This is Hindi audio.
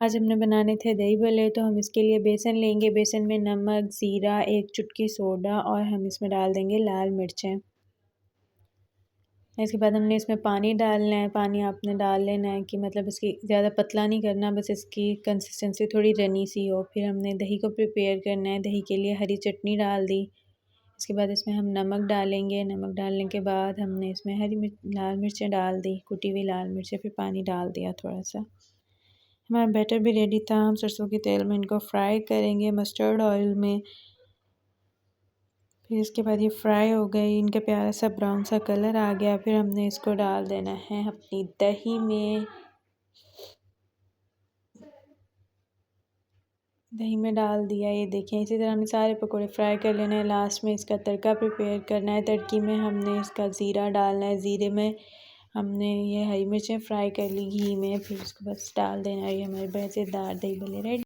आज हमने बनाने थे दही भल्ले, तो हम इसके लिए बेसन लेंगे। बेसन में नमक, ज़ीरा, एक चुटकी सोडा और हम इसमें डाल देंगे लाल मिर्चें। इसके बाद हमने इसमें पानी डालना है। पानी आपने डाल लेना है कि मतलब इसकी ज़्यादा पतला नहीं करना, बस इसकी कंसिस्टेंसी थोड़ी रनी सी हो। फिर हमने दही को प्रिपेयर करना है। दही के लिए हरी चटनी डाल दी। इसके बाद इसमें हम नमक डालेंगे। नमक डालने के बाद हमने इसमें लाल मिर्चें डाल दी, कुटी हुई लाल मिर्चें। फिर पानी डाल दिया थोड़ा सा। हमारा बैटर भी रेडी था। हम सरसों के तेल में इनको फ्राई करेंगे, मस्टर्ड ऑयल में। फिर इसके बाद ये फ्राई हो गई, इनका प्यारा सा ब्राउन सा कलर आ गया। फिर हमने इसको डाल देना है अपनी दही में। दही में डाल दिया, ये देखें। इसी तरह हमने सारे पकौड़े फ्राई कर लेना है। लास्ट में इसका तड़का प्रिपेयर करना है। तड़की में हमने इसका ज़ीरा डालना है। ज़ीरे में हमने ये हरी मिर्चें फ्राई कर ली घी में। फिर उसको बस डाल देना है। ये हमारे मज़ेदार दही भल्ले रेडी।